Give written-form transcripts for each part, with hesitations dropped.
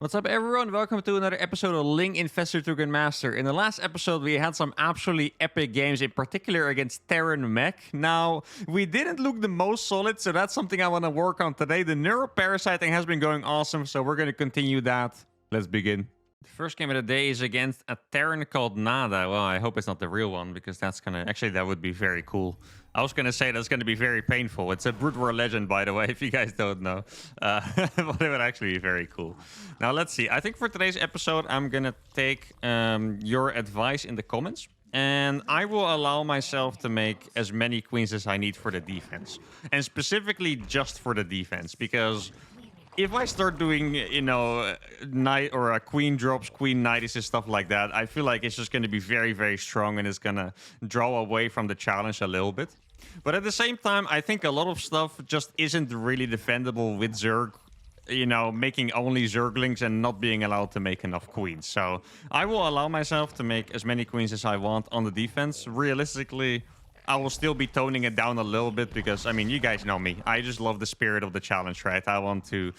What's up, everyone? Welcome to another episode of Ling, Infestor, Master. In the last episode, we had some absolutely epic games, in particular against Terran Mech. Now, we didn't look the most solid, so that's something I want to work on today. The neuroparasiting has been going awesome, so we're going to continue that. Let's begin. The first game of the day is against a Terran called Nada. Well, I hope it's not the real one, because that's gonna... Actually, that would be very cool. I was gonna say that's gonna be very painful. It's a Brood War legend, by the way, if you guys don't know. But it would actually be very cool. Now, let's see. I think for today's episode, I'm gonna take your advice in the comments. And I will allow myself to make as many queens as I need for the defense. And specifically just for the defense, because... if I start doing, knight or queen drops, queen knights and stuff like that, I feel like it's just going to be very, very strong and it's going to draw away from the challenge a little bit. But at the same time, I think a lot of stuff just isn't really defendable with Zerg, making only Zerglings and not being allowed to make enough queens. So I will allow myself to make as many queens as I want on the defense. Realistically, I will still be toning it down a little bit because, I mean, you guys know me. I just love the spirit of the challenge, right? I want to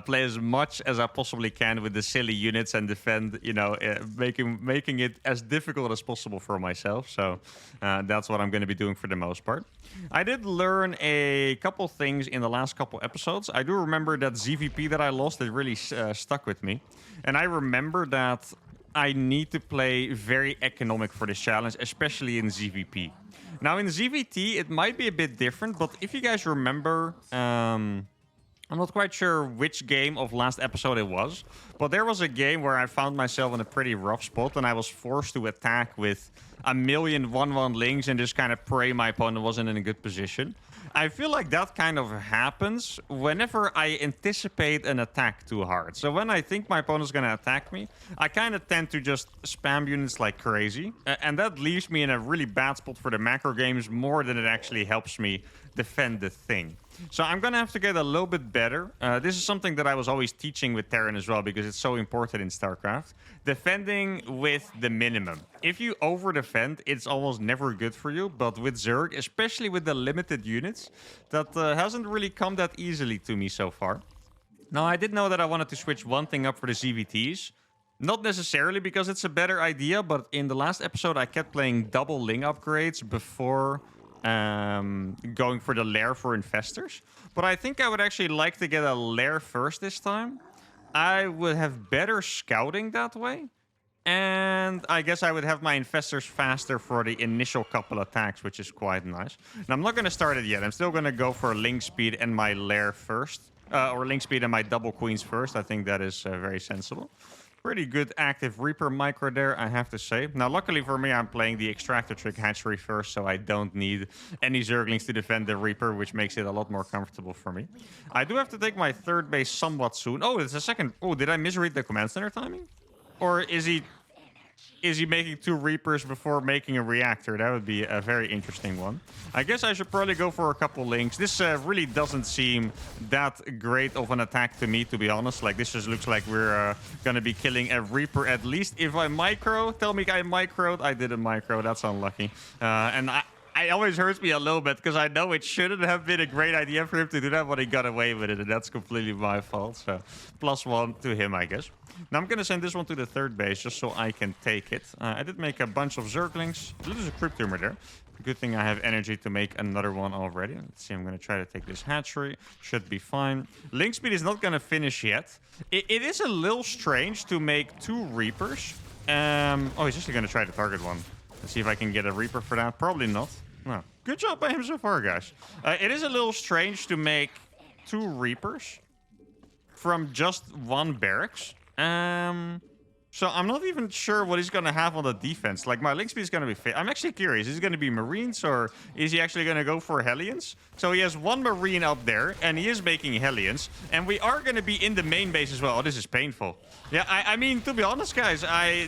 play as much as I possibly can with the silly units and defend, making it as difficult as possible for myself. So that's what I'm going to be doing for the most part. I did learn a couple things in the last couple episodes. I do remember that ZVP that I lost, it really stuck with me. And I remember that I need to play very economic for this challenge, especially in ZVP. Now, in ZVT, it might be a bit different, but if you guys remember, I'm not quite sure which game of last episode it was, but there was a game where I found myself in a pretty rough spot, and I was forced to attack with a million 1-1 Lings and just kind of pray my opponent wasn't in a good position. I feel like that kind of happens whenever I anticipate an attack too hard. So when I think my opponent's going to attack me, I kind of tend to just spam units like crazy. And that leaves me in a really bad spot for the macro games more than it actually helps me defend the thing. So I'm going to have to get a little bit better. This is something that I was always teaching with Terran as well, because it's so important in StarCraft. Defending with the minimum. If you over-defend, it's almost never good for you. But with Zerg, especially with the limited units, that hasn't really come that easily to me so far. Now, I did know that I wanted to switch one thing up for the ZVTs. Not necessarily because it's a better idea, but in the last episode, I kept playing double Ling upgrades before... going for the lair for infestors. But I think I would actually like to get a lair first this time. I would have better scouting that way. And I guess I would have my infestors faster for the initial couple attacks, which is quite nice. Now, I'm not going to start it yet. I'm still going to go for Ling speed and my lair first. Or Ling speed and my double queens first. I think that is very sensible. Pretty good active Reaper micro there, I have to say. Now, luckily for me, I'm playing the Extractor Trick Hatchery first, so I don't need any Zerglings to defend the Reaper, which makes it a lot more comfortable for me. I do have to take my third base somewhat soon. Oh, it's a second. Oh, did I misread the command center timing? Or is he making 2 Reapers before making a reactor? That would be a very interesting one. I guess I should probably go for a couple Lings. This really doesn't seem that great of an attack to me, to be honest. Like, this just looks like we're going to be killing a Reaper at least. If I micro, tell me I microed. I didn't micro. That's unlucky. And it always hurts me a little bit because I know it shouldn't have been a great idea for him to do that, but he got away with it, and that's completely my fault. So +1 to him, I guess. Now I'm going to send this one to the third base just so I can take it. I did make a bunch of Zerglings. There's a Crypt Tumor there. Good thing I have energy to make another one already. Let's see, I'm going to try to take this hatchery. Should be fine. Link speed is not going to finish yet. It is a little strange to make 2 Reapers. Oh, he's just going to try to target one. Let's see if I can get a Reaper for that. Probably not. No. Good job by him so far, guys. It is a little strange to make 2 Reapers from just 1 barracks. So I'm not even sure what he's going to have on the defense. Like, my link speed is going to be fit. I'm actually curious. Is he going to be Marines or is he actually going to go for Hellions? So he has 1 Marine up there and he is making Hellions. And we are going to be in the main base as well. Oh, this is painful. Yeah, I mean, to be honest, guys,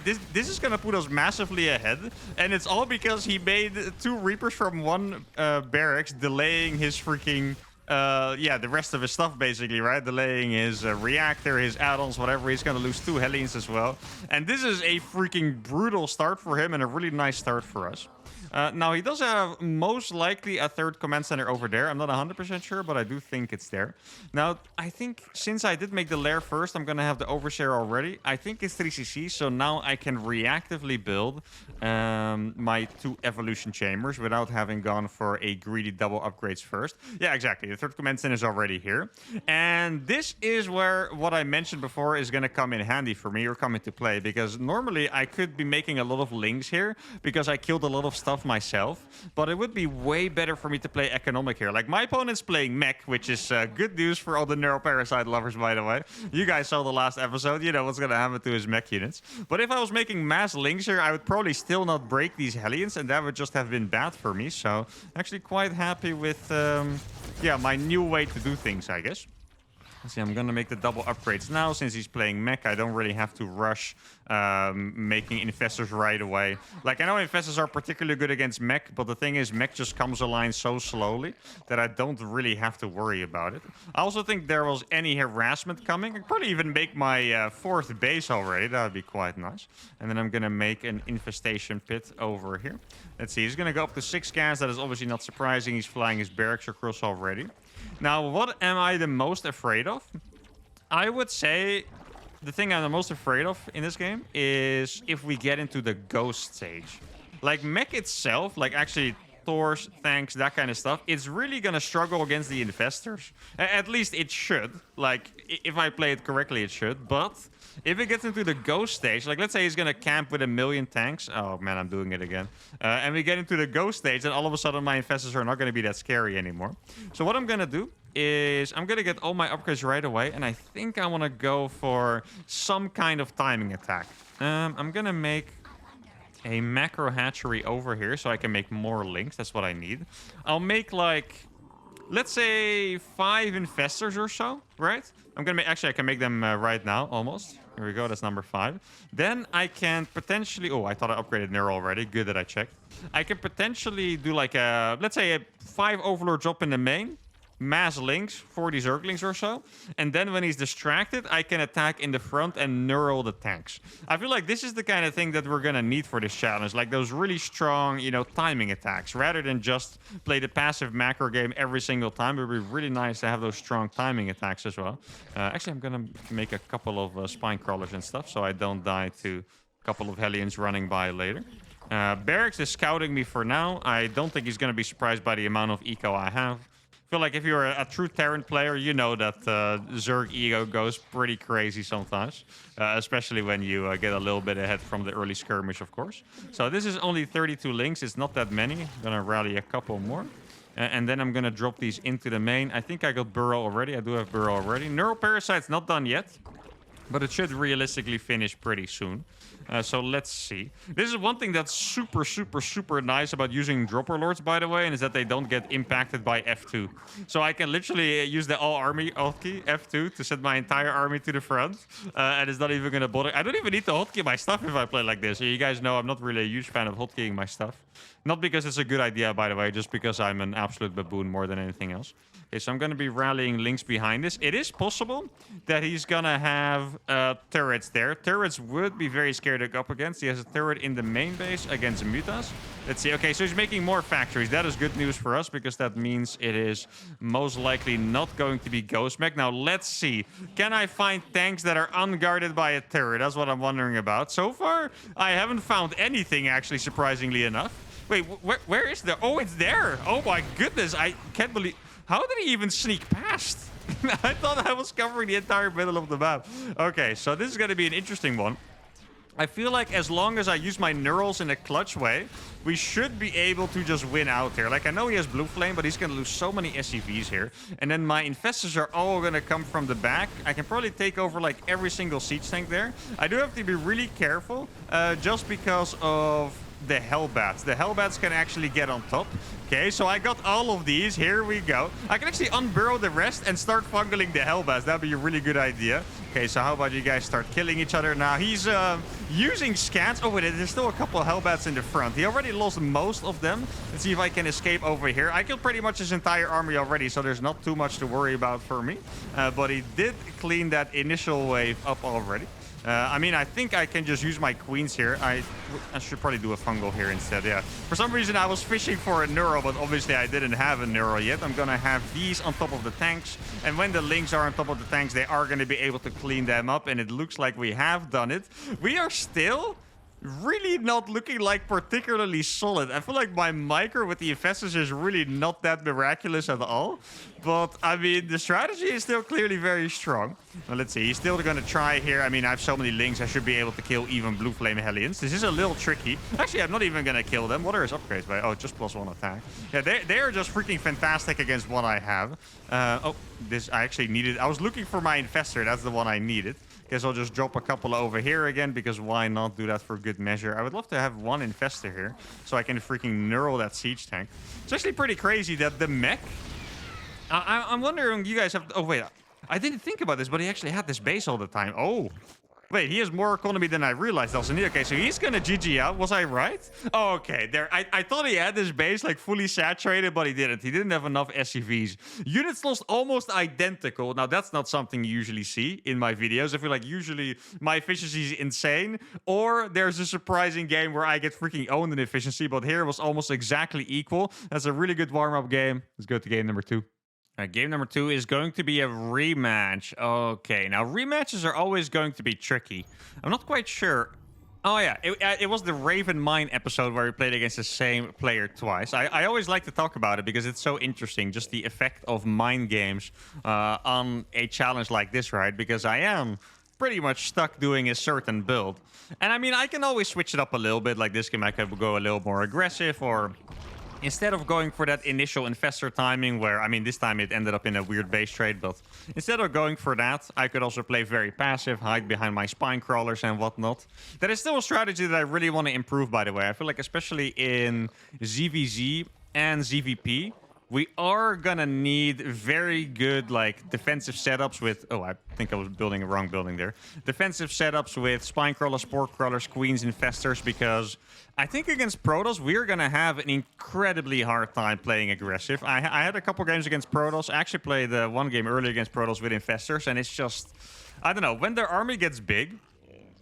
this is going to put us massively ahead. And it's all because he made 2 Reapers from 1 barracks, delaying his freaking yeah, the rest of his stuff basically, right? Delaying his reactor, his add-ons, whatever. He's gonna lose 2 Hellions as well. And this is a freaking brutal start for him and a really nice start for us. Now, he does have most likely a 3rd command center over there. I'm not 100% sure, but I do think it's there. Now, I think since I did make the lair first, I'm going to have the overshare already. I think it's 3cc, so now I can reactively build my 2 evolution chambers without having gone for a greedy double upgrades first. Yeah, exactly. The 3rd command center is already here. And this is where what I mentioned before is going to come in handy for me or come into play, because normally I could be making a lot of Lings here because I killed a lot of stuff myself, but it would be way better for me to play economic here. Like, my opponent's playing mech, which is good news for all the Parasite lovers, by the way. You guys saw the last episode, you know what's gonna happen to his mech units. But if I was making mass Lings here, I would probably still not break these Hellions, and that would just have been bad for me. So actually quite happy with yeah, my new way to do things, I guess. See, I'm going to make the double upgrades now. Since he's playing mech, I don't really have to rush making infestors right away. Like, I know infestors are particularly good against mech, but the thing is, mech just comes aligned so slowly that I don't really have to worry about it. I also think there was any harassment coming. I could probably even make my 4th base already. That would be quite nice. And then I'm going to make an infestation pit over here. Let's see, he's going to go up to 6 gas. That is obviously not surprising. He's flying his barracks across already. Now, what am I the most afraid of? I would say the thing I'm the most afraid of in this game is if we get into the ghost stage. Like, mech itself, like actually Thors, tanks, that kind of stuff, it's really gonna struggle against the infestors. At least it should. Like, if I play it correctly, it should. But if it gets into the ghost stage, like let's say he's gonna camp with 1,000,000 tanks. Oh man, I'm doing it again. And we get into the ghost stage, then all of a sudden my infestors are not gonna be that scary anymore. So what I'm gonna do is I'm gonna get all my upgrades right away, and I think I wanna go for some kind of timing attack. I'm gonna make a macro hatchery over here so I can make more links. That's what I need. I'll make like, let's say 5 infestors or so, right? I'm gonna make, actually I can make them right now almost. Here we go, that's number 5. Then I can potentially, oh, I thought I upgraded Nero already. Good that I checked. I can potentially do like a, let's say a 5 overlord drop in the main. Mass links, 40 Zerglings or so. And then when he's distracted, I can attack in the front and neural the tanks. I feel like this is the kind of thing that we're going to need for this challenge. Like those really strong, you know, timing attacks. Rather than just play the passive macro game every single time. It would be really nice to have those strong timing attacks as well. Actually, I'm going to make a couple of spine crawlers and stuff so I don't die to a couple of Hellions running by later. Barracks is scouting me for now. I don't think he's going to be surprised by the amount of eco I have. I feel like if you're a true Terran player, you know that Zerg ego goes pretty crazy sometimes. Especially when you get a little bit ahead from the early skirmish, of course. So this is only 32 links. It's not that many. I'm going to rally a couple more. And then I'm going to drop these into the main. I think I got Burrow already. I do have Burrow already. Neuroparasite's not done yet. But it should realistically finish pretty soon. So let's see. This is one thing that's super, super, super nice about using Dropper Lords, by the way, and is that they don't get impacted by F2. So I can literally use the all-army hotkey, F2, to set my entire army to the front. And it's not even going to bother. I don't even need to hotkey my stuff if I play like this. You guys know I'm not really a huge fan of hotkeying my stuff. Not because it's a good idea, by the way, just because I'm an absolute baboon more than anything else. Okay, so I'm going to be rallying links behind this. It is possible that he's going to have turrets there. Turrets would be very scary to go up against. He has a turret in the main base against Mutas. Let's see. Okay, so he's making more factories. That is good news for us because that means it is most likely not going to be Ghost Mech. Now, let's see. Can I find tanks that are unguarded by a turret? That's what I'm wondering about. So far, I haven't found anything, actually, surprisingly enough. Wait, where is there? Oh, it's there. Oh, my goodness. I can't believe... How did he even sneak past? I thought I was covering the entire middle of the map. Okay, so this is going to be an interesting one. I feel like as long as I use my neurals in a clutch way, we should be able to just win out here. Like, I know he has Blue Flame, but he's going to lose so many SCVs here. And then my infestors are all going to come from the back. I can probably take over, like, every single siege tank there. I do have to be really careful, just because of the Hellbats. The Hellbats can actually get on top. Okay, so I got all of these. Here we go. I can actually unburrow the rest and start fungling the Hellbats. That'd be a really good idea. Okay, so how about you guys start killing each other now? He's using scans. Oh, wait, there's still a couple of Hellbats in the front. He already lost most of them. Let's see if I can escape over here. I killed pretty much his entire army already, so there's not too much to worry about for me. But he did clean that initial wave up already. I mean, I think I can just use my queens here. I should probably do a fungal here instead, yeah. For some reason, I was fishing for a neuro, but obviously I didn't have a neuro yet. I'm going to have these on top of the tanks. And when the Lings are on top of the tanks, they are going to be able to clean them up. And it looks like we have done it. We are still really not looking like particularly solid. I feel like my micro with the Infestors is really not that miraculous at all. But, I mean, the strategy is still clearly very strong. Well, let's see. He's still going to try here. I mean, I have so many Lings. I should be able to kill even Blue Flame Hellions. This is a little tricky. Actually, I'm not even going to kill them. What are his upgrades by? Oh, just +1 attack. Yeah, they are just freaking fantastic against what I have. Oh, this I actually needed. I was looking for my Infestor. That's the one I needed. Guess I'll just drop a couple over here again, because why not do that for good measure? I would love to have one Infestor here, so I can freaking neural that siege tank. It's actually pretty crazy that the mech... I'm wondering, you guys have... Oh, wait. I didn't think about this, but he actually had this base all the time. Oh. Wait, he has more economy than I realized, Elson. Okay, so he's gonna GG out. Was I right? Oh, okay. There, I thought he had this base like fully saturated, but he didn't. He didn't have enough SCVs. Units lost almost identical. Now, that's not something you usually see in my videos. I feel like usually my efficiency is insane, or there's a surprising game where I get freaking owned in efficiency, but here it was almost exactly equal. That's a really good warm-up game. Let's go to game number 2. Game number 2 is going to be a rematch. Okay, now rematches are always going to be tricky. I'm not quite sure. Oh, yeah, it was the Raven Mine episode where we played against the same player twice. I always like to talk about it because it's so interesting, just the effect of mind games on a challenge like this, right? Because I am pretty much stuck doing a certain build. And I mean, I can always switch it up a little bit. Like this game, I could go a little more aggressive, or... Instead of going for that initial Infestor timing where, I mean, this time it ended up in a weird base trade, but instead of going for that, I could also play very passive, hide behind my spine crawlers and whatnot. That is still a strategy that I really want to improve, by the way. I feel like especially in ZVZ and ZVP, we are gonna need very good, like, defensive setups with... Oh, I think I was building a wrong building there. Defensive setups with spine crawlers, spore crawlers, queens, infestors, because I think against Protoss, we're gonna have an incredibly hard time playing aggressive. I had a couple games against Protoss. I actually played one game earlier against Protoss with infestors, and it's just... I don't know, when their army gets big,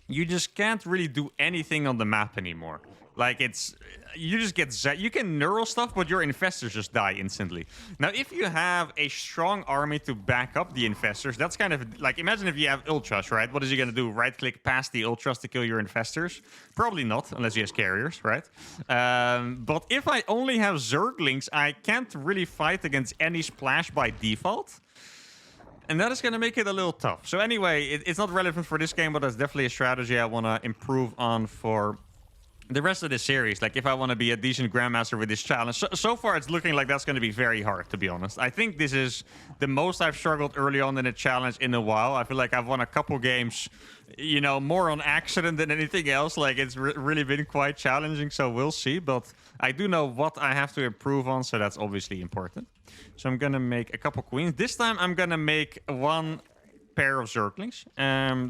you just can't really do anything on the map anymore. Like, it's... You just get... You can neural stuff, but your infestors just die instantly. Now, if you have a strong army to back up the infestors, that's kind of... Like, imagine if you have ultras, right? What is he going to do? Right-click past the ultras to kill your infestors? Probably not, unless he has carriers, right? But if I only have Zerglings, I can't really fight against any splash by default. And that is going to make it a little tough. So anyway, it's not relevant for this game, but that's definitely a strategy I want to improve on for the rest of the series. Like, if I want to be a decent Grandmaster with this challenge. So far, it's looking like that's going to be very hard, to be honest. I think this is the most I've struggled early on in a challenge in a while. I feel like I've won a couple games, you know, more on accident than anything else. Like, it's really been quite challenging, so we'll see. But I do know what I have to improve on, so that's obviously important. So I'm going to make a couple queens. This time, I'm going to make one pair of Zerglings.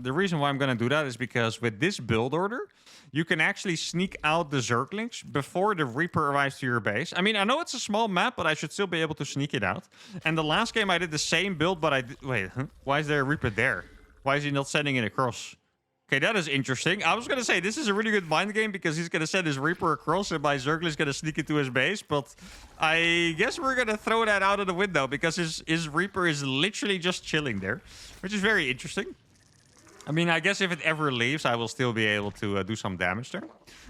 The reason why I'm going to do that is because with this build order, you can actually sneak out the Zerglings before the Reaper arrives to your base. I mean, I know it's a small map, but I should still be able to sneak it out. And the last game, I did the same build, but wait, huh? Why is there a Reaper there? Why is he not sending it across? Okay, that is interesting. I was going to say, this is a really good mind game because he's going to send his Reaper across and my Zergling is going to sneak into his base. But I guess we're going to throw that out of the window because his Reaper is literally just chilling there, which is very interesting. I mean, I guess if it ever leaves, I will still be able to do some damage there.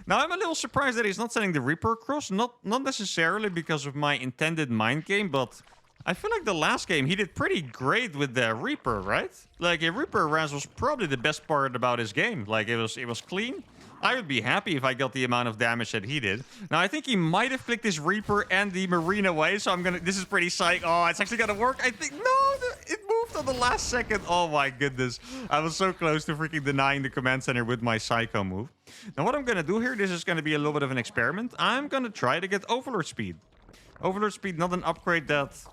Now, I'm a little surprised that he's not sending the Reaper across. Not necessarily because of my intended mind game, but I feel like the last game, he did pretty great with the Reaper, right? Like, a Reaper Raz was probably the best part about his game. Like, it was clean. I would be happy if I got the amount of damage that he did. Now, I think he might have clicked his Reaper and the Marine away, so I'm gonna... This is pretty psych. Oh, it's actually gonna work. I think... No, it moved on the last second. Oh, my goodness. I was so close to freaking denying the command center with my Psycho move. Now, what I'm gonna do here, this is gonna be a little bit of an experiment. I'm gonna try to get Overlord Speed. Overlord Speed, not an upgrade that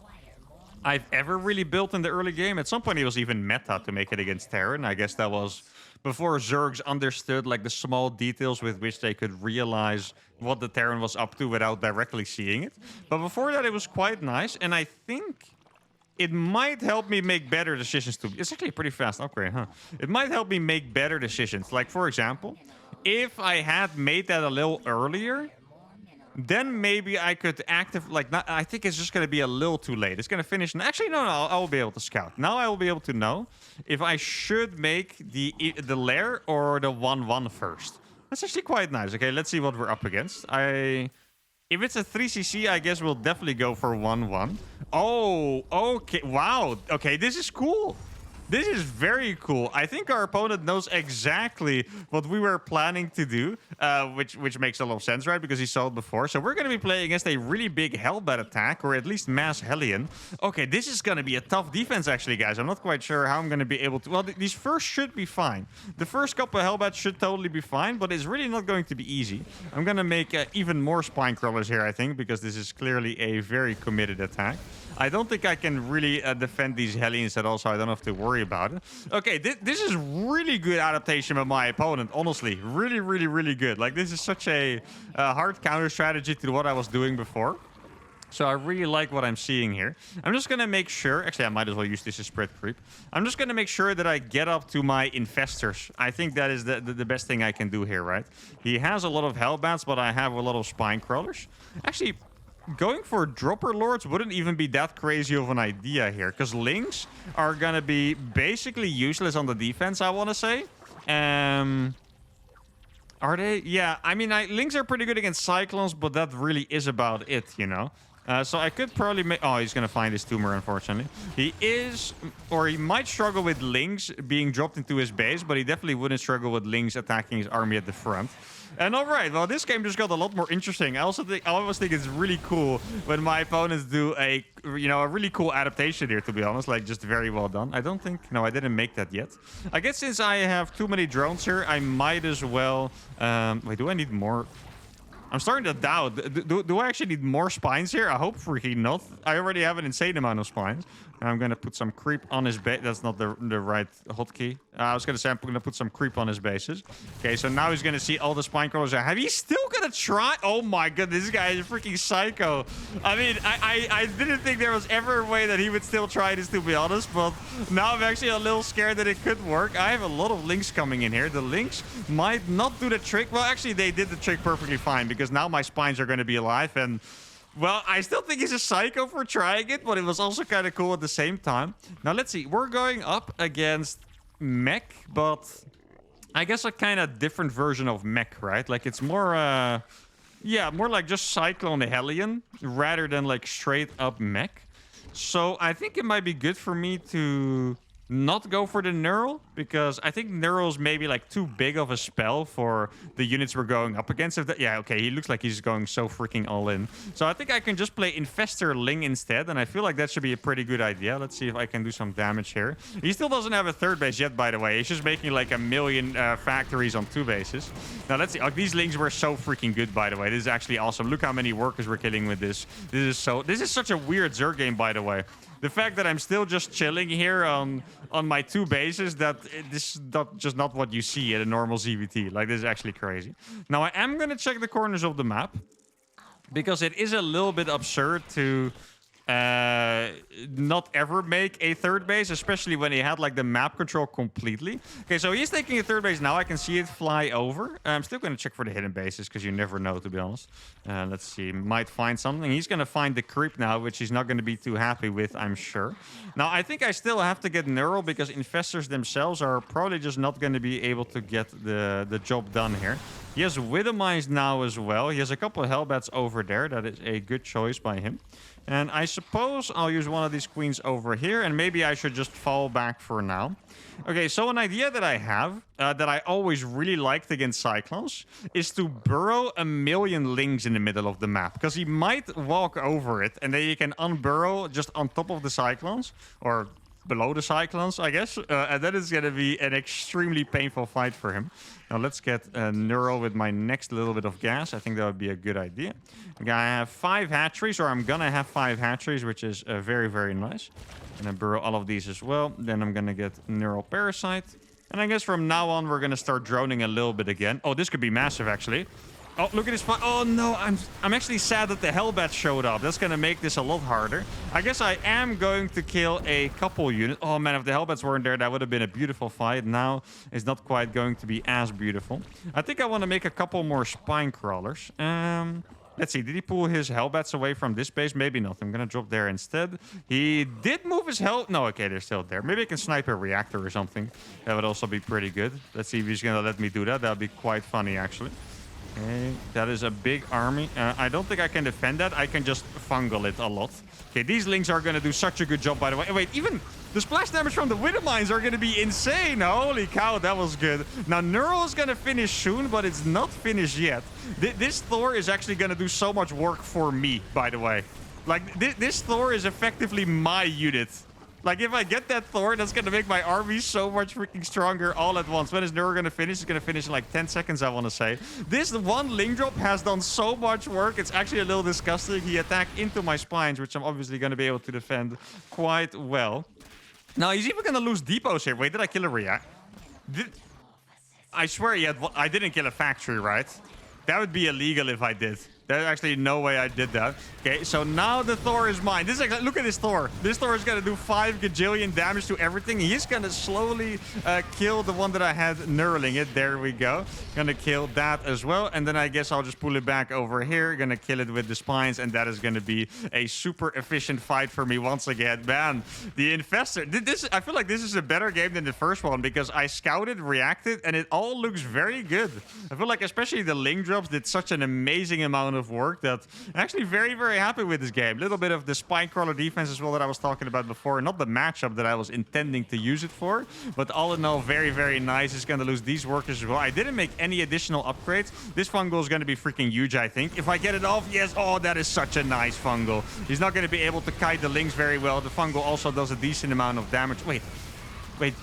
I've ever really built in the early game. At some point, it was even meta to make it against Terran. I guess that was before Zergs understood like the small details with which they could realize what the Terran was up to without directly seeing it. But before that, it was quite nice, and I think it might help me make better decisions too. It's actually a pretty fast upgrade, huh? It might help me make better decisions. Like, for example, if I had made that a little earlier, then maybe I could I think it's just going to be a little too late. It's going to finish. Actually, no, I will be able to scout. Now I will be able to know if I should make the lair or the 1-1 first. That's actually quite nice. Okay, let's see what we're up against. If it's a 3cc, I guess we'll definitely go for 1-1. Oh, okay. Wow. Okay, this is cool. This is very cool. I think our opponent knows exactly what we were planning to do, which makes a lot of sense, right? Because he saw it before. So we're going to be playing against a really big Hellbat attack, or at least mass Hellion. Okay, this is going to be a tough defense, actually, guys. I'm not quite sure how I'm going to be able to... Well, these first should be fine. The first couple of Hellbats should totally be fine, but it's really not going to be easy. I'm going to make even more spine crawlers here, I think, because this is clearly a very committed attack. I don't think I can really defend these Hellions at all, so I don't have to worry about it. Okay, this is really good adaptation by my opponent, honestly. Really, really, really good. Like, this is such a hard counter strategy to what I was doing before. So I really like what I'm seeing here. I'm just going to make sure... Actually, I might as well use this as spread creep. I'm just going to make sure that I get up to my Infestors. I think that is the best thing I can do here, right? He has a lot of Hellbats, but I have a lot of Spine Crawlers. Actually... Going for Dropper Lords wouldn't even be that crazy of an idea here, because Lings are going to be basically useless on the defense, I want to say. Are they? Yeah, I mean, Lings are pretty good against Cyclones, but that really is about it, you know? So I could probably make... Oh, he's going to find his tumor, unfortunately. He is... Or he might struggle with Lings being dropped into his base, but he definitely wouldn't struggle with Lings attacking his army at the front. And all right, well, this game just got a lot more interesting. I always think it's really cool when my opponents do a really cool adaptation here, to be honest. Like, just very well done. I don't think... No, I didn't make that yet. I guess since I have too many drones here, I might as well... Wait, do I need more... I'm starting to doubt. Do I actually need more spines here? I hope freaking not. I already have an insane amount of spines. I'm going to put some creep on his base. That's not the right hotkey. I was going to say I'm going to put some creep on his bases. Okay, so now he's going to see all the spine crawlers. Have you still going to try? Oh my god, this guy is freaking psycho. I mean, I didn't think there was ever a way that he would still try this, to be honest. But now I'm actually a little scared that it could work. I have a lot of Lynx coming in here. The Lynx might not do the trick. Well, actually, they did the trick perfectly fine, because now my spines are going to be alive. And... Well, I still think he's a psycho for trying it, but it was also kind of cool at the same time. Now, let's see. We're going up against Mech, but I guess a kind of different version of Mech, right? Like, it's more, yeah, more like just Cyclone Hellion rather than, like, straight up Mech. So I think it might be good for me to not go for the Neural, because I think Neural's maybe like too big of a spell for the units we're going up against. Yeah, okay, he looks like he's going so freaking all in. So I think I can just play Infestor Ling instead, and I feel like that should be a pretty good idea. Let's see if I can do some damage here. He still doesn't have a third base yet, by the way. He's just making like 1 million factories on 2 bases. Now let's see. Oh, these Lings were so freaking good, by the way. This is actually awesome. Look how many workers we're killing with this. This is such a weird Zerg game, by the way. The fact that I'm still just chilling here on my 2 bases, this is just not what you see at a normal ZVT. Like, this is actually crazy. Now, I am going to check the corners of the map, because it is a little bit absurd to not ever make a third base, especially when he had like the map control completely. Okay, so he's taking a third base now. I can see it fly over. I'm still going to check for the hidden bases, because you never know, to be honest. Let's see. Might find something. He's going to find the creep now, which he's not going to be too happy with, I'm sure. Now, I think I still have to get Neural, because Infestors themselves are probably just not going to be able to get the job done here. He has Widowmines now as well. He has a couple of Hellbats over there. That is a good choice by him. And I suppose I'll use one of these queens over here, and maybe I should just fall back for now. Okay, so an idea that I have, that I always really liked against Cyclones, is to burrow 1 million Lings in the middle of the map. Because he might walk over it, and then you can unburrow just on top of the Cyclones, or below the Cyclones, I guess. And that is going to be an extremely painful fight for him. Now let's get Neural with my next little bit of gas. I think that would be a good idea. I'm going to have 5 hatcheries, or I'm going to have 5 hatcheries, which is very, very nice. And then burrow all of these as well. Then I'm going to get Neural Parasite. And I guess from now on, we're going to start droning a little bit again. Oh, this could be massive, actually. Oh, look at this fight. Oh, no. I'm actually sad that the Hellbat showed up. That's going to make this a lot harder. I guess I am going to kill a couple units. Oh, man, if the Hellbats weren't there, that would have been a beautiful fight. Now, it's not quite going to be as beautiful. I think I want to make a couple more spine crawlers. Let's see. Did he pull his Hellbats away from this base? Maybe not. I'm going to drop there instead. He did move his Hell... No, okay, they're still there. Maybe I can snipe a reactor or something. That would also be pretty good. Let's see if he's going to let me do that. That would be quite funny, actually. Okay, that is a big army. I don't think I can defend that. I can just fungal it a lot. Okay, these Lings are going to do such a good job, by the way. Wait, even the splash damage from the Widow Mines are going to be insane. Holy cow, that was good. Now, Neural is going to finish soon, but it's not finished yet. This Thor is actually going to do so much work for me, by the way. Like, this Thor is effectively my unit. Like, if I get that Thor, that's going to make my army so much freaking stronger all at once. When is Neural going to finish? It's going to finish in like 10 seconds, I want to say. This one Ling drop has done so much work. It's actually a little disgusting. He attacked into my spines, which I'm obviously going to be able to defend quite well. Now, he's even going to lose depots here. Wait, did I kill a react? I swear I didn't kill a factory, right? That would be illegal if I did. There's actually no way I did that. Okay, so now the Thor is mine. This is actually, look at this Thor. This Thor is going to do 5 gajillion damage to everything. He's going to slowly kill the one that I had knurling it. There we go. Going to kill that as well. And then I guess I'll just pull it back over here. Going to kill it with the spines. And that is going to be a super efficient fight for me once again. Man, the Infestor. I feel like this is a better game than the first one because I scouted, reacted, and it all looks very good. I feel like especially the Ling drops did such an amazing amount of work that I'm actually very, very happy with this game. A little bit of the spine crawler defense as well that I was talking about before. Not the matchup that I was intending to use it for, but all in all, very, very nice. It's going to lose these workers as well. I didn't make any additional upgrades. This fungal is going to be freaking huge, I think. If I get it off, yes. Oh, that is such a nice fungal. He's not going to be able to kite the Lings very well. The fungal also does a decent amount of damage. Wait,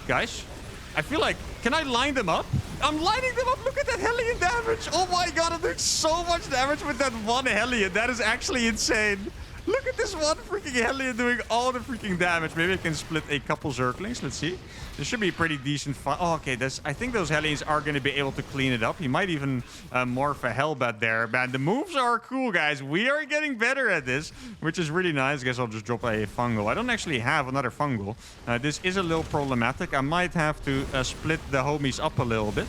guys. I feel like, can I line them up? I'm lining them up. Look at that Hellion damage. Oh my god, I'm doing so much damage with that one Hellion. That is actually insane. Look at this one freaking Hellion doing all the freaking damage. Maybe I can split a couple Zerglings. Let's see. This should be a pretty decent fight. Oh, okay. I think those Hellions are going to be able to clean it up. He might even morph a Hellbat there. Man, the moves are cool, guys. We are getting better at this, which is really nice. I guess I'll just drop a fungal. I don't actually have another fungal. This is a little problematic. I might have to split the homies up a little bit.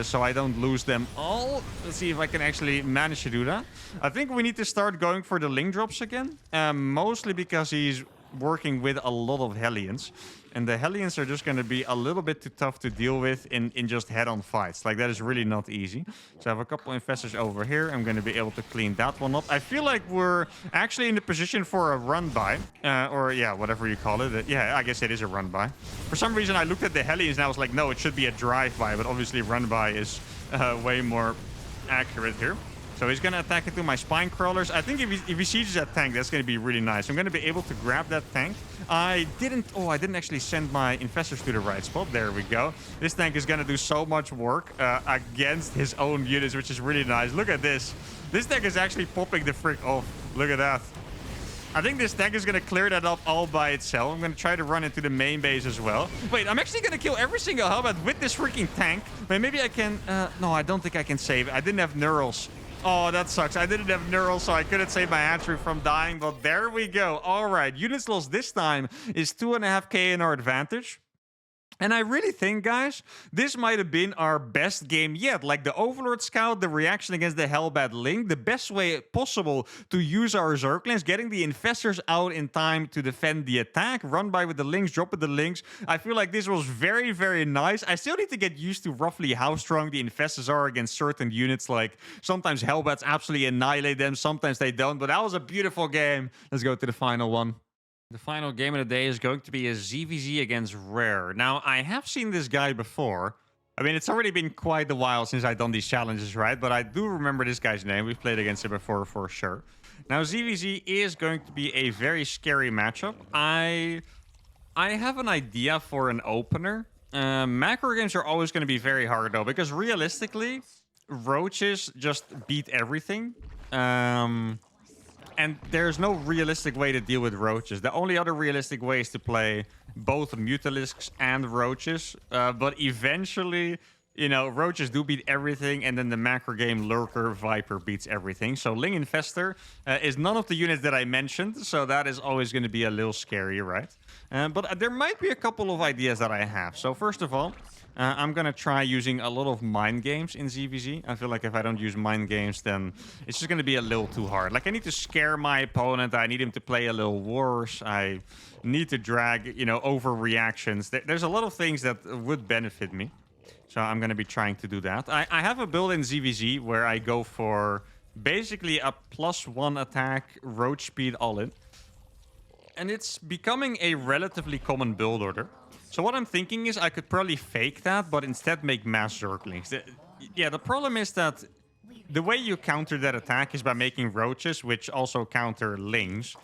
So I don't lose them all. Let's see if I can actually manage to do that. I think we need to start going for the Ling drops again. Mostly because he's working with a lot of Hellions. And the Hellions are just going to be a little bit too tough to deal with in just head-on fights. Like, that is really not easy. So I have a couple Infestors over here. I'm going to be able to clean that one up. I feel like we're actually in the position for a run-by. Or, yeah, whatever you call it. Yeah, I guess it is a run-by. For some reason, I looked at the Hellions and I was like, no, it should be a drive-by. But obviously, run-by is way more accurate here. So he's going to attack into my spine crawlers. I think if he sieges that tank, that's going to be really nice. I'm going to be able to grab that tank. I didn't actually send my Infestors to the right spot. There we go. This tank is going to do so much work against his own units, which is really nice. Look at this. This tank is actually popping the frick off. Look at that. I think this tank is going to clear that up all by itself. I'm going to try to run into the main base as well. Wait, I'm actually going to kill every single Hellbat with this freaking tank. But maybe I can... no, I don't think I can save it. I didn't have Neurals. Oh, that sucks. I didn't have Neural, so I couldn't save my hatchery from dying. But there we go. All right. Units lost this time is 2.5k in our advantage. And I really think, guys, this might have been our best game yet. Like the Overlord Scout, the reaction against the Hellbat Ling, the best way possible to use our Zerglings, getting the Infestors out in time to defend the attack, run by with the Lings, drop with the Lings. I feel like this was very, very nice. I still need to get used to roughly how strong the Infestors are against certain units. Like sometimes Hellbats absolutely annihilate them, sometimes they don't. But that was a beautiful game. Let's go to the final one. The final game of the day is going to be a ZVZ against Rare. Now, I have seen this guy before. I mean, it's already been quite a while since I've done these challenges, right? But I do remember this guy's name. We've played against him before for sure. Now, ZVZ is going to be a very scary matchup. I I have an idea for an opener. Macro games are always going to be very hard though, because realistically, roaches just beat everything. Um, and there's no realistic way to deal with roaches. The only other realistic way is to play both Mutalisks and roaches. But eventually, you know, roaches do beat everything, and then the macro game Lurker Viper beats everything. So Ling Infestor is none of the units that I mentioned, so that is always going to be a little scary, right? But there might be a couple of ideas that I have. So first of all, I'm going to try using a lot of mind games in ZVZ. I feel like if I don't use mind games, then it's just going to be a little too hard. Like, I need to scare my opponent. I need him to play a little worse. I need to drag, you know, overreactions. There's a lot of things that would benefit me. So I'm going to be trying to do that. I have a build in ZVZ where I go for basically a +1 attack, roach speed all in. And it's becoming a relatively common build order. So what I'm thinking is I could probably fake that, but instead make mass Zerglings. Yeah, the problem is that the way you counter that attack is by making roaches, which also counter Lings.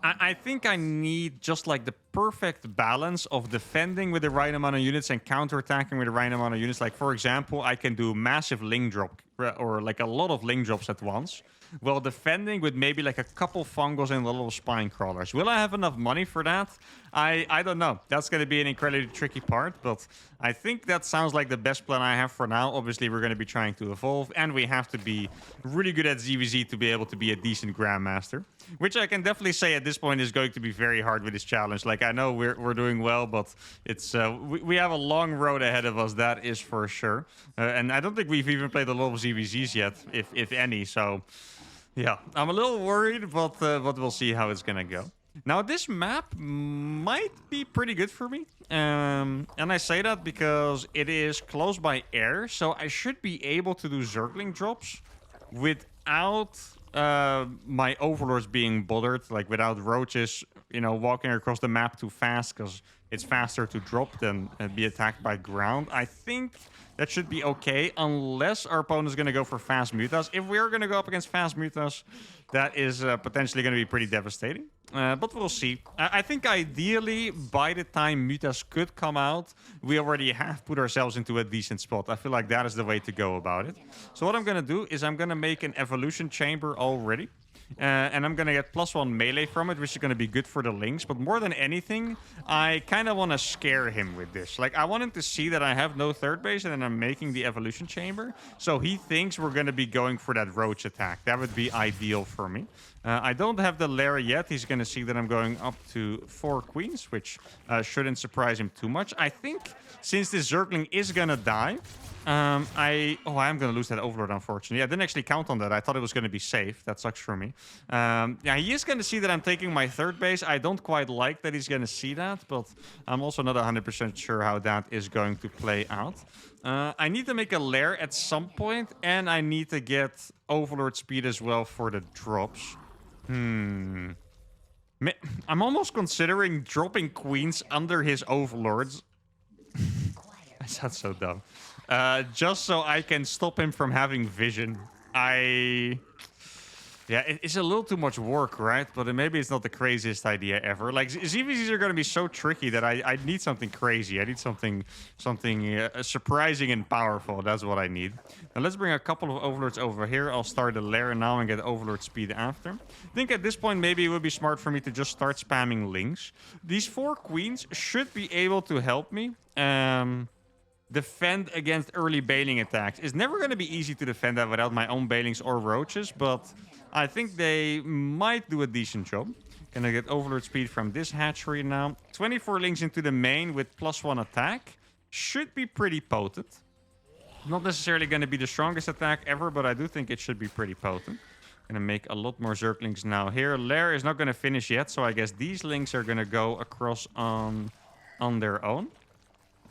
I think I need just like the perfect balance of defending with the right amount of units and counterattacking with the right amount of units. Like, for example, I can do massive Ling drop or like a lot of Ling drops at once, while defending with maybe like a couple fungals and a little spine crawlers. Will I have enough money for that? I don't know. That's going to be an incredibly tricky part, but I think that sounds like the best plan I have for now. Obviously, we're going to be trying to evolve, and we have to be really good at ZVZ to be able to be a decent Grandmaster, which I can definitely say at this point is going to be very hard with this challenge. Like, I know we're doing well, but it's we have a long road ahead of us, that is for sure. And I don't think we've even played a lot of ZVZs yet, if any, so... Yeah, I'm a little worried, but we'll see how it's gonna go. Now, this map might be pretty good for me. And I say that because it is close by air, so I should be able to do Zergling drops without my overlords being bothered, like without roaches, you know, walking across the map too fast, because it's faster to drop than be attacked by ground. I think that should be okay, unless our opponent is going to go for fast Mutas. If we are going to go up against fast Mutas, that is potentially going to be pretty devastating. But we'll see. I think ideally, by the time Mutas could come out, we already have put ourselves into a decent spot. I feel like that is the way to go about it. So what I'm going to do is I'm going to make an evolution chamber already. And I'm going to get +1 melee from it, which is going to be good for the Lings. But more than anything, I kind of want to scare him with this. Like, I want him to see that I have no third base and then I'm making the evolution chamber. So he thinks we're going to be going for that roach attack. That would be ideal for me. I don't have the lair yet. He's going to see that I'm going up to 4 queens, which shouldn't surprise him too much. I think since this Zergling is going to die, I am going to lose that Overlord, unfortunately. I didn't actually count on that. I thought it was going to be safe. That sucks for me. Yeah, he is going to see that I'm taking my third base. I don't quite like that he's going to see that, but I'm also not 100% sure how that is going to play out. I need to make a lair at some point, and I need to get Overlord speed as well for the drops. I'm almost considering dropping queens under his Overlords. That sounds so dumb. Just so I can stop him from having vision. Yeah, it's a little too much work, right? But maybe it's not the craziest idea ever. Like, ZVZs are going to be so tricky that I need something crazy. I need something surprising and powerful. That's what I need. Now, let's bring a couple of Overlords over here. I'll start the lair now and get Overlord speed after. I think at this point, maybe it would be smart for me to just start spamming Lings. These 4 queens should be able to help me. Defend against early bailing attacks. It's never going to be easy to defend that without my own bailings or roaches, but I think they might do a decent job. Gonna get Overlord speed from this hatchery now. 24 Lings into the main with +1 attack. Should be pretty potent. Not necessarily going to be the strongest attack ever, but I do think it should be pretty potent. Gonna make a lot more Zerglings now here. Lair is not going to finish yet, so I guess these Lings are going to go across on their own.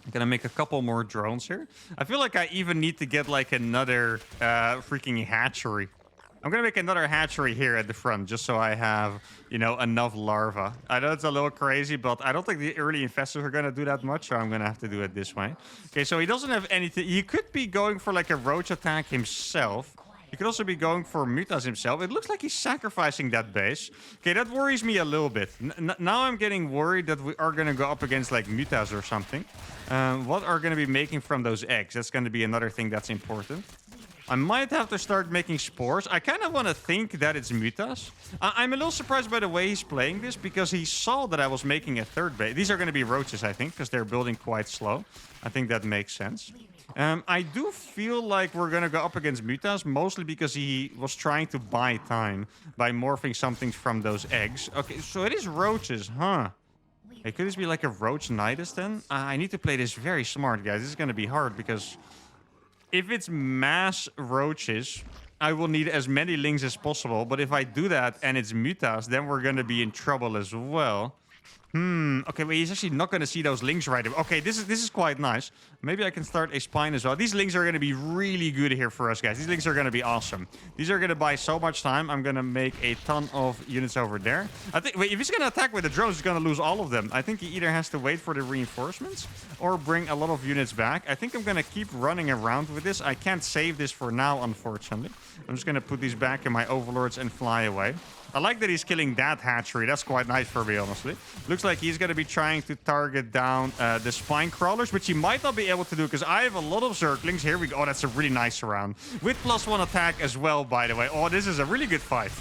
I'm gonna make a couple more drones here. I feel like I even need to get like another freaking hatchery. I'm gonna make another hatchery here at the front just so I have, you know, enough larvae. I know it's a little crazy, but I don't think the early infestors are gonna do that much, so I'm gonna have to do it this way. Okay, so he doesn't have anything. He could be going for like a roach attack himself. He could also be going for Mutas himself. It looks like he's sacrificing that base. Okay, that worries me a little bit. Now I'm getting worried that we are going to go up against like Mutas or something. What are going to be making from those eggs? That's going to be another thing that's important. I might have to start making spores. I kind of want to think that it's Mutas. I'm a little surprised by the way he's playing this because he saw that I was making a third base. These are going to be roaches, I think, because they're building quite slow. I think that makes sense. I do feel like we're going to go up against Mutas, mostly because he was trying to buy time by morphing something from those eggs. Okay, so it is roaches, huh? Hey, could this be like a roach nidus then? I need to play this very smart, guys. This is going to be hard because if it's mass roaches, I will need as many lings as possible. But if I do that and it's Mutas, then we're going to be in trouble as well. Okay, but he's actually not going to see those lings right away. Okay, this is quite nice. Maybe I can start a spine as well. These lings are going to be really good here for us, guys. These lings are going to be awesome. These are going to buy so much time. I'm going to make a ton of units over there. I think, wait, if he's going to attack with the drones, he's going to lose all of them. I think he either has to wait for the reinforcements or bring a lot of units back. I think I'm going to keep running around with this. I can't save this for now, unfortunately. I'm just going to put these back in my overlords and fly away. I like that he's killing that hatchery. That's quite nice for me, honestly. Looks like he's going to be trying to target down the spine crawlers, which he might not be able to do because I have a lot of zerglings. Here we go. Oh, that's a really nice round. With +1 attack as well, by the way. Oh, this is a really good fight.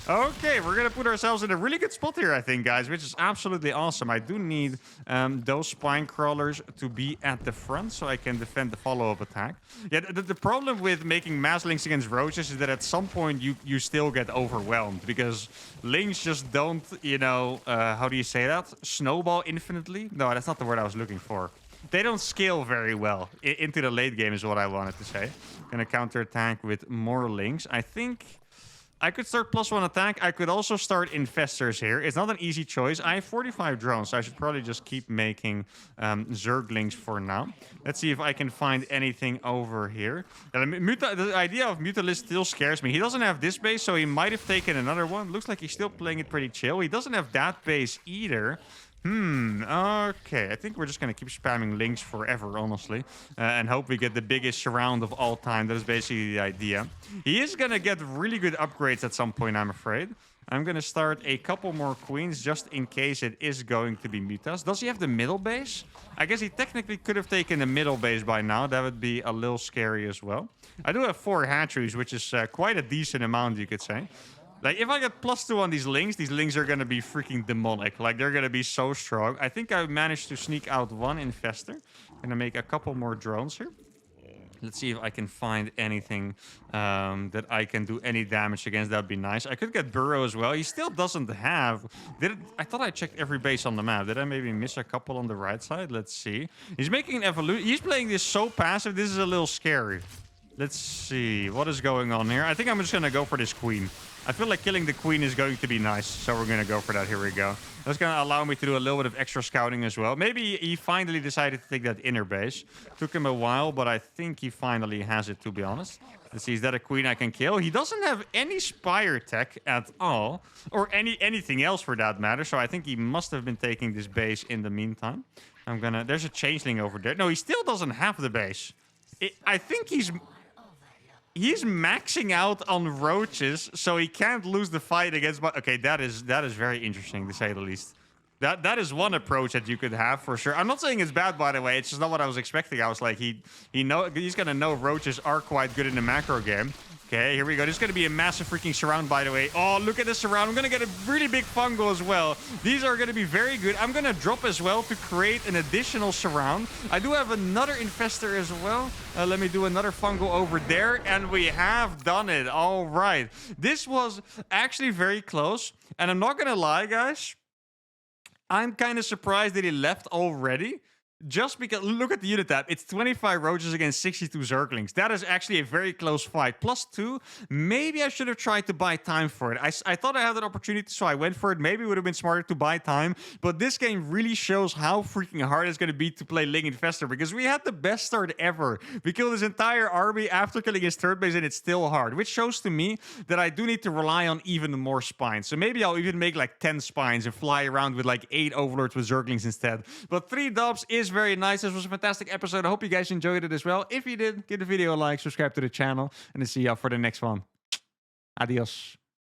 Okay, we're going to put ourselves in a really good spot here, I think, guys, which is absolutely awesome. I do need those spine crawlers to be at the front so I can defend the follow-up attack. Yeah, the problem with making mass links against roaches is that at some point you still get overwhelmed because lings just don't, you know, how do you say that? Snowball infinitely? No, that's not the word I was looking for. They don't scale very well into the late game is what I wanted to say. Gonna counterattack with more lings. I think I could start +1 attack. I could also start infestors here. It's not an easy choice. I have 45 drones, so I should probably just keep making zerglings for now. Let's see if I can find anything over here. The idea of Mutalist still scares me. He doesn't have this base, so he might have taken another one. Looks like he's still playing it pretty chill. He doesn't have that base either. Okay. I think we're just going to keep spamming links forever, honestly. And hope we get the biggest surround of all time. That is basically the idea. He is going to get really good upgrades at some point, I'm afraid. I'm going to start a couple more queens just in case it is going to be Mutas. Does he have the middle base? I guess he technically could have taken the middle base by now. That would be a little scary as well. I do have 4 hatcheries, which is quite a decent amount, you could say. Like, if I get +2 on these lings are going to be freaking demonic. Like, they're going to be so strong. I think I managed to sneak out 1 infestor. Going to make a couple more drones here. Let's see if I can find anything that I can do any damage against. That would be nice. I could get Burrow as well. He still doesn't have... I thought I checked every base on the map. Did I maybe miss a couple on the right side? Let's see. He's making an evolution. He's playing this so passive. This is a little scary. Let's see. What is going on here? I think I'm just going to go for this queen. I feel like killing the queen is going to be nice, so we're going to go for that. Here we go. That's going to allow me to do a little bit of extra scouting as well. Maybe he finally decided to take that inner base. Took him a while, but I think he finally has it, to be honest. Let's see, is that a queen I can kill? He doesn't have any spire tech at all, or anything else for that matter, so I think he must have been taking this base in the meantime. There's a changeling over there. No, he still doesn't have the base. I think he's maxing out on roaches, so he can't lose the fight against... Okay, that is very interesting, to say the least. That is one approach that you could have, for sure. I'm not saying it's bad, by the way. It's just not what I was expecting. I was like, he's going to know roaches are quite good in the macro game. Okay, here we go. This is going to be a massive freaking surround, by the way. Oh, look at this surround. I'm going to get a really big fungal as well. These are going to be very good. I'm going to drop as well to create an additional surround. I do have another infestor as well. Let me do another fungal over there. And we have done it. All right. This was actually very close. And I'm not going to lie, guys. I'm kind of surprised that he left already. Just because, look at the unit tab. It's 25 roaches against 62 zerglings. That is actually a very close fight. +2. Maybe I should have tried to buy time for it. I thought I had an opportunity, so I went for it. Maybe it would have been smarter to buy time. But this game really shows how freaking hard it's going to be to play Ling Infestor, because we had the best start ever. We killed his entire army after killing his third base, and it's still hard. Which shows to me that I do need to rely on even more spines. So maybe I'll even make like 10 spines and fly around with like 8 overlords with zerglings instead. But 3 dubs is very nice. This was a fantastic episode. I hope you guys enjoyed it as well. If you did, give the video a like, subscribe to the channel, and I'll see you for the next one. Adios.